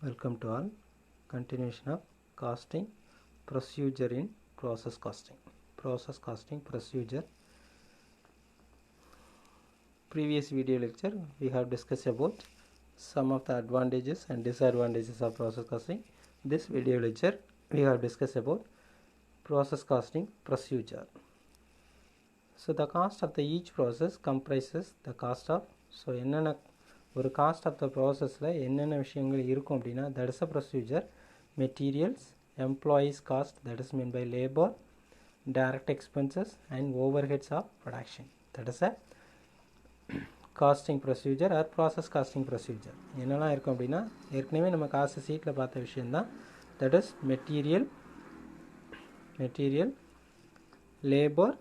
Welcome to all. Continuation of costing procedure in process costing. Process costing procedure. Previous video lecture we have discussed about some of the advantages and disadvantages of process costing. This video lecture we have discussed about process costing procedure. So the cost of the each process comprises the cost of, so என்னென்ன ஒரு cost of the ப்ராசஸில் என்னென்ன விஷயங்கள் இருக்கும் அப்படின்னா, that is a procedure, materials, employees cost, that is mean by labour, direct expenses and overheads of production. That is a costing procedure or process costing procedure. என்னெல்லாம் இருக்கும் அப்படின்னா, ஏற்கனவே நம்ம காஸ்ட் சீட்டில் பார்த்த விஷயந்தான். That is material, labour,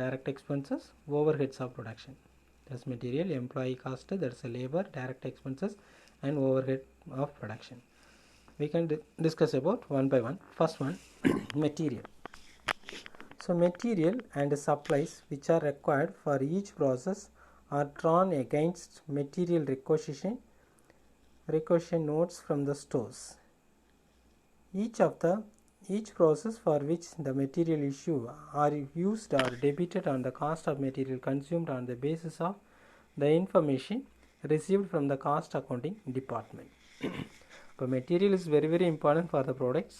direct expenses, overheads of production. That's material, employee cost, that's a labor, direct expenses and overhead of production. We can discuss about one by one. First one, material. So material and supplies which are required for each process are drawn against material requisition notes from the stores. Each process for which the material issue are used or debited on the cost of material consumed on the basis of the information received from the cost accounting department. But material is very important for the products.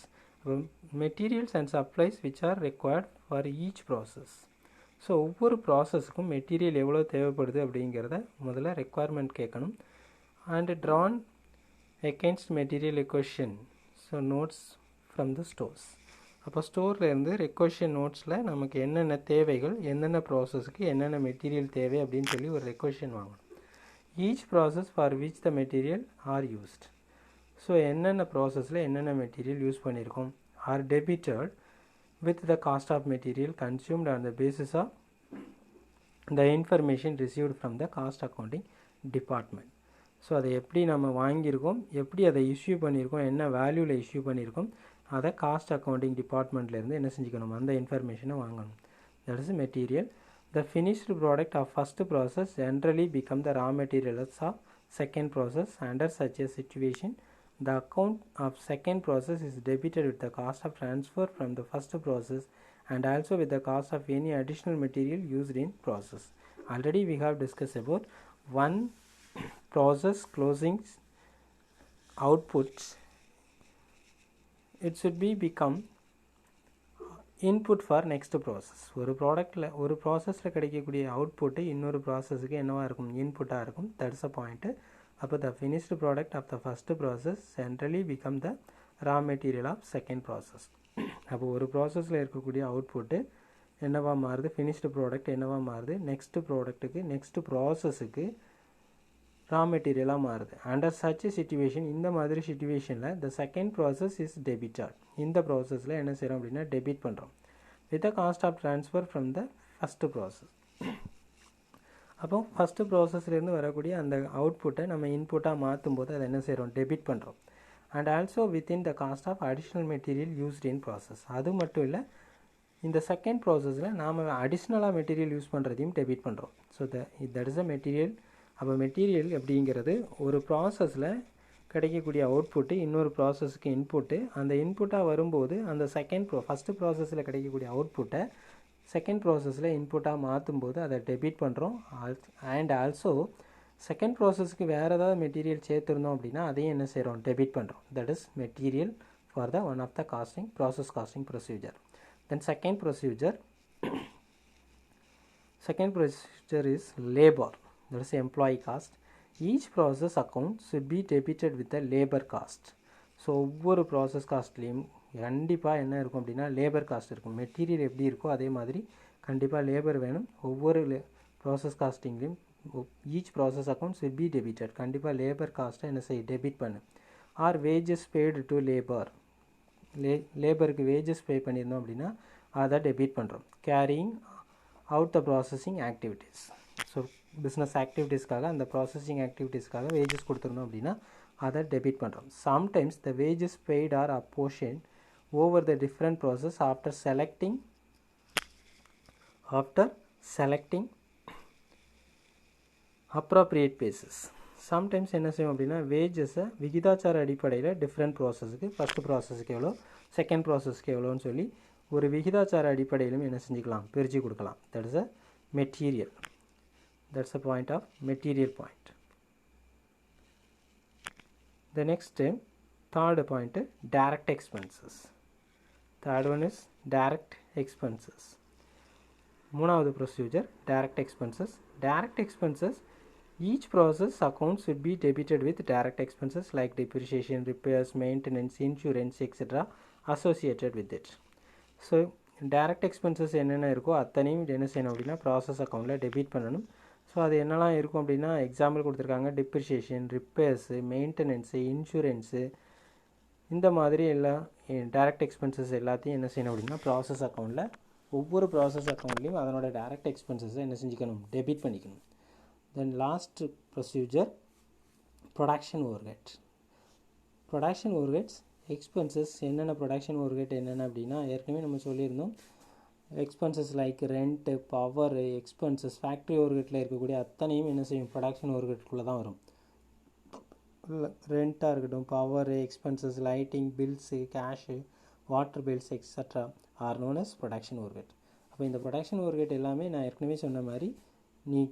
Materials and supplies which are required for each process. So ஒவ்வொரு ப்ராசஸுக்கும் material எவ்வளோ தேவைப்படுது அப்படிங்கிறத முதல்ல requirement கேட்கணும். And drawn against material requisition, so notes from the stores. அப்போ ஸ்டோர்லேருந்து ரெக்வெஷன் நோட்ஸில் நமக்கு என்னென்ன தேவைகள், என்னென்ன ப்ராசஸுக்கு என்னென்ன மெட்டீரியல் தேவை அப்படின்னு சொல்லி ஒரு ரெக்வெஷன் வாங்கணும். Each process for which the material are used. So என்னென்ன ப்ராசஸில் என்னென்ன மெட்டீரியல் யூஸ் பண்ணியிருக்கோம், are debited with the cost of material consumed on the basis of the information received from the cost accounting department. So அதை எப்படி நம்ம வாங்கியிருக்கோம், எப்படி அதை இஷ்யூ பண்ணியிருக்கோம், என்ன வேல்யூவில் இஷ்யூ பண்ணியிருக்கோம், அதை காஸ்ட் அக்கௌண்டிங் டிபார்ட்மெண்ட்லேருந்து என்ன செஞ்சுக்கணும், அந்த இன்ஃபர்மேஷனை வாங்கணும். That is material. The finished product of first process generally become the raw materials of second process. Under such a situation, the account of second process is debited with the cost of transfer from the first process and also with the cost of any additional material used in process. Already we have discussed about one process closing outputs. It should be become input for next process. ஒரு ப்ராடக்டில் ஒரு ப்ராசஸில் கிடைக்கக்கூடிய output இன்னொரு ப்ராசஸுக்கு என்னவாக இருக்கும், இன்புட்டாக இருக்கும். That's a point. அப்போ the finished product of the first process generally become the raw material of second process. அப்போ ஒரு ப்ராசஸில் இருக்கக்கூடிய அவுட்புட்டு என்னவா மாறுது, ஃபினிஷ்டு ப்ராடக்ட் என்னவா மாறுது, நெக்ஸ்ட்டு ப்ராடக்ட்டுக்கு நெக்ஸ்ட்டு ப்ராசஸுக்கு ரா மெட்டீரியலாக மாறுது. அண்டர் சச் சிச்சுவேஷன், இந்த மாதிரி சிச்சுவேஷனில் the second process is debited. இந்த ப்ராசஸில் என்ன செய்கிறோம் அப்படின்னா டெபிட் பண்ணுறோம் with the cost of transfer from the first process. அப்போ ஃபஸ்ட்டு ப்ராசஸ்லேருந்து வரக்கூடிய அந்த அவுட்புட்டை நம்ம இன்புட்டாக மாற்றும் போது அதை என்ன செய்கிறோம், டெபிட் பண்ணுறோம். And also within the cost of additional material used in process. அது மட்டும் இல்லை, இந்த செகண்ட் ப்ராசஸில் நாம் அடிஷ்னலாக மெட்டீரியல் யூஸ் பண்ணுறதையும் டெபிட் பண்ணுறோம். So that is a material. அப்போ மெட்டீரியல் அப்படிங்கிறது ஒரு ப்ராசஸில் கிடைக்கக்கூடிய அவுட்புட்டு இன்னொரு ப்ராசஸுக்கு இன்புட்டு. அந்த இன்புட்டாக வரும்போது அந்த ஃபஸ்ட்டு ப்ராசஸில் கிடைக்கக்கூடிய அவுட்புட்டை செகண்ட் ப்ராசஸில் இன்புட்டாக மாற்றும் போது அதை டெபிட் பண்ணுறோம். அண்ட் ஆல்சோ செகண்ட் ப்ராசஸ்க்கு வேறு ஏதாவது மெட்டீரியல் சேர்த்துருந்தோம் அப்படின்னா அதையும் என்ன செய்கிறோம், டெபிட் பண்ணுறோம். That is material for the one of the process costing procedure. Then second procedure is labor. That is employee cost. Each process account should be debited with the labor cost. So ஒவ்வொரு process காஸ்ட்லேயும் கண்டிப்பாக என்ன இருக்கும் அப்படின்னா labour cost இருக்கும். Material எப்படி இருக்கோ அதே மாதிரி கண்டிப்பாக லேபர் வேணும். ஒவ்வொரு ப்ராசஸ் காஸ்டிங்லேயும் each process account should be debited. கண்டிப்பாக லேபர் காஸ்ட்டை என்ன செய்ய, டெபிட் பண்ணு. Or wages paid to labour, லேபருக்கு வேஜஸ் பே பண்ணியிருந்தோம் அப்படின்னா அதை டெபிட் பண்ணுறோம். Carrying out the processing activities. So business ஆக்டிவிட்டீஸ்க்காக அந்த ப்ராசஸிங் ஆக்டிவிட்டீஸ்க்காக வேஜஸ் கொடுத்துருந்தோம் அப்படின்னா அதை டெபிட் பண்ணுறோம். Sometimes the wages paid are apportion over the different process after selecting appropriate basis. சம்டைம்ஸ் என்ன செய்வோம் அப்படின்னா வேஜஸை விகிதாச்சார அடிப்படையில் டிஃப்ரெண்ட் ப்ராசஸுக்கு ஃபஸ்ட்டு ப்ராசஸ்க்கு எவ்வளோ செகண்ட் ப்ராசஸ்க்கு எவ்வளோன்னு சொல்லி ஒரு விகிதாச்சார அடிப்படையிலும் என்ன செஞ்சுக்கலாம் பிரித்து கொடுக்கலாம். That is a material. That's a point of material point. The next third point, direct expenses. Third one is direct expenses. மூணாவது procedure, direct expenses. Direct expenses, each process account should be debited with direct expenses like depreciation, repairs, maintenance, insurance, etc. associated with it. So direct expenses என்னென்ன இருக்கோ அத்தனையும் என்ன செய்யணும் அப்படின்னா process அக்கௌண்ட்டில் debit பண்ணணும். So அது என்னெல்லாம் இருக்கும் அப்படின்னா எக்ஸாம்பிள் கொடுத்துருக்காங்க, டிப்ரிஷியேஷன், ரிப்பேர்ஸு, மெயின்டெனன்ஸு, இன்சூரன்ஸு, இந்த மாதிரி எல்லாம் டைரக்ட் எக்ஸ்பென்சஸ் எல்லாத்தையும் என்ன செய்யணும் அப்படின்னா ப்ராசஸ் அக்கௌண்ட்டில் ஒவ்வொரு ப்ராசஸ் அக்கௌண்ட்லேயும் அதனோட டைரக்ட் எக்ஸ்பென்சஸை என்ன செஞ்சுக்கணும் டெபிட் பண்ணிக்கணும். Then last procedure production overhead. Production overheads expenses என்னென்ன ப்ரொடக்ஷன் ஓவர்ஹெட் என்னென்ன அப்படின்னா ஏற்கனவே நம்ம சொல்லியிருந்தோம். Expenses like rent, power, expenses, factory ஓவர்ஹெட்டில் இருக்கக்கூடிய அத்தனையும் என்ன செய்யும் ப்ரொடக்ஷன் ஓவர்ஹெட்குள்ளே தான் வரும். ரெண்ட்டாக இருக்கட்டும், power, expenses, lighting, bills, cash, water bills extra are known as production overhead. அப்போ இந்த ப்ரொடக்ஷன் ஓவர்ஹெட் எல்லாமே நான் ஏற்கனவே சொன்ன மாதிரி நீ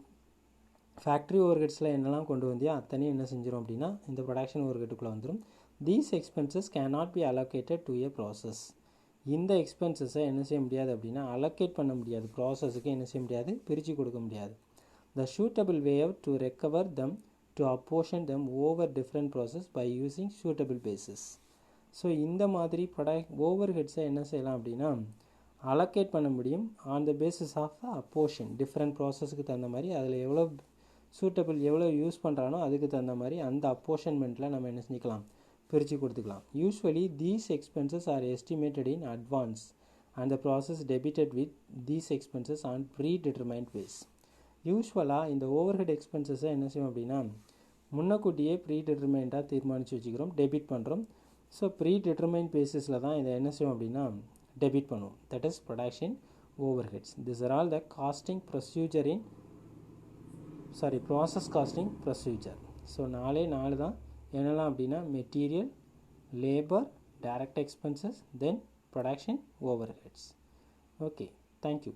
ஃபேக்ட்ரி ஓவர்ஹெட்ஸில் என்னெல்லாம் கொண்டு வந்தியோ அத்தனையும் என்ன செஞ்சிடும் அப்படின்னா இந்த ப்ரொடக்ஷன் ஓவர்ஹெட்டுக்குள்ளே வந்துடும். These expenses cannot be allocated to a process. இந்த எக்ஸ்பென்சஸை என்ன செய்ய முடியாது அப்படின்னா அலோகேட் பண்ண முடியாது, ப்ராசஸுக்கு என்ன செய்ய முடியாது பிரித்து கொடுக்க முடியாது. The suitable way to recover them to apportion them over different process by using suitable basis. So இந்த மாதிரி ஓவர் ஹெட்ஸை என்ன செய்யலாம் அப்படின்னா அலோகேட் பண்ண முடியும் on the basis of apportion. Different ப்ராசஸுக்கு தகுந்த மாதிரி அதில் எவ்வளோ சூட்டபிள் எவ்வளோ யூஸ் பண்ணுறானோ அதுக்கு தகுந்த மாதிரி அந்த அப்போர்ஷன்மெண்ட்டில் நம்ம என்ன செஞ்சுக்கலாம் பிரித்து கொடுத்துக்கலாம். Usually these expenses are estimated in advance and the process debited with these expenses on predetermined base. யூஸ்வலாக இந்த ஓவர்ஹெட் எக்ஸ்பென்சஸை என்ன செய்வோம் அப்படின்னா முன்னக்கூட்டியே ப்ரீ டிட்டர்மைண்டாக தீர்மானித்து வச்சுக்கிறோம், டெபிட் பண்ணுறோம். ஸோ ப்ரீ டிட்டர்மைன் பேசிஸில் தான் இதை என்ன செய்வோம் அப்படின்னா டெபிட் பண்ணுவோம். That is production overheads. This are all the costing procedure in process costing procedure. So நாலு தான் என்னெல்லாம் அப்படின்னா material, labour, direct expenses, then production overheads. Okay, thank you.